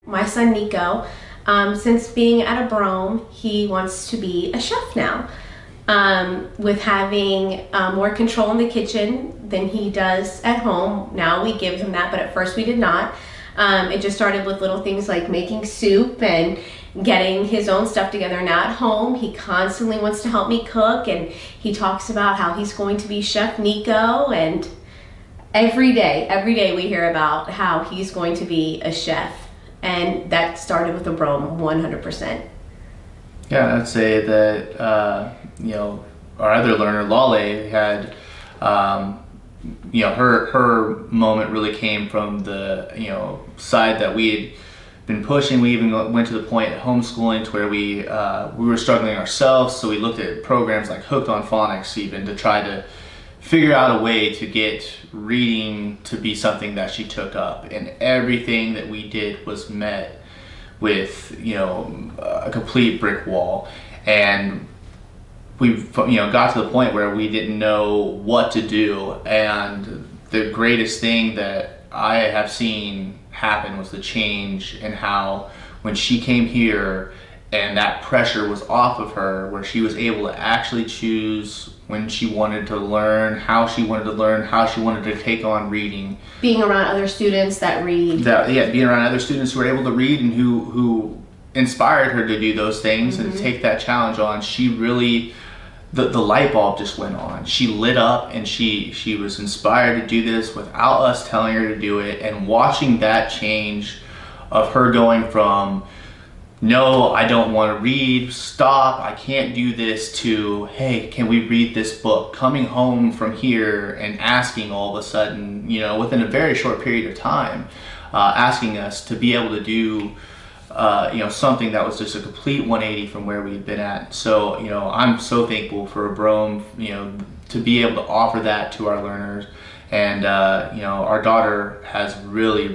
My son Nico, since being at Abrome, he wants to be a chef now. With having more control in the kitchen than he does at home. Now we give him that, but at first we did not. It just started with little things like making soup and getting his own stuff together. Now at home, he constantly wants to help me cook, and he talks about how he's going to be Chef Nico, and every day we hear about how he's going to be a chef. And that started with Abrome 100%. Yeah, I'd say that, our other learner, Lale, had, her moment really came from the, side that we had been pushing. We even went to the point at homeschooling to where we were struggling ourselves. So we looked at programs like Hooked on Phonics even to try to figure out a way to get reading to be something that she took up. And everything that we did was met with, a complete brick wall. And we, got to the point where we didn't know what to do. And the greatest thing that I have seen happen was the change in how when she came here and that pressure was off of her, where she was able to actually choose when she wanted to learn, how she wanted to learn, how she wanted to take on reading. Being around other students that read. Being around other students who were able to read and who inspired her to do those things and to take that challenge on. She really, the light bulb just went on. She lit up and she was inspired to do this without us telling her to do it, and watching that change of her going from, no, I don't want to read, stop, I can't do this, to, hey, can we read this book? Coming home from here and asking all of a sudden, within a very short period of time, asking us to be able to do, something that was just a complete 180 from where we'd been at. So, I'm so thankful for Abrome, to be able to offer that to our learners. And, our daughter has really,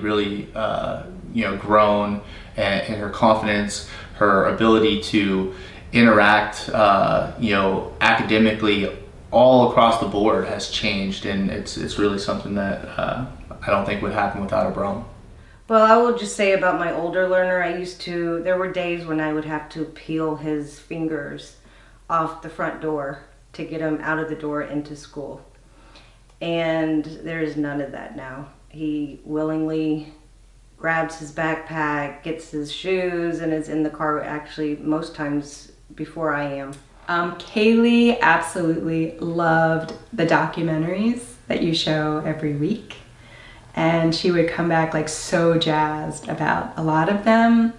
grown, and her confidence, her ability to interact, academically all across the board has changed, and it's really something that I don't think would happen without Abrome. Well, I will just say about my older learner, there were days when I would have to peel his fingers off the front door to get him out of the door into school. And there is none of that now. He willingly grabs his backpack, gets his shoes, and is in the car actually most times before I am. Kaylee absolutely loved the documentaries that you show every week. And she would come back like so jazzed about a lot of them.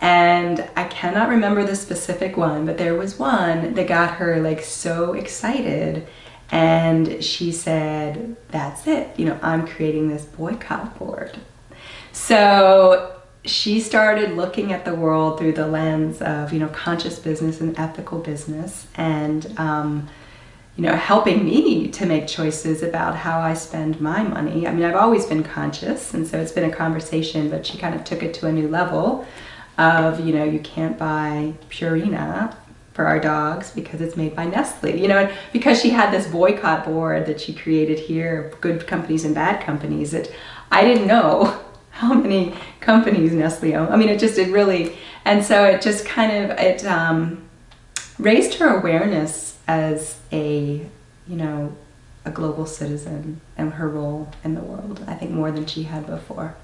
And I cannot remember the specific one, but there was one that got her like so excited. And she said, that's it, I'm creating this boycott board. So she started looking at the world through the lens of, conscious business and ethical business, and, helping me to make choices about how I spend my money. I mean, I've always been conscious, and so it's been a conversation, but she kind of took it to a new level of, you can't buy Purina for our dogs because it's made by Nestle, and because she had this boycott board that she created here, good companies and bad companies, that I didn't know how many companies Nestle own. I mean, and so it just kind of, raised her awareness as a global citizen and her role in the world, I think more than she had before.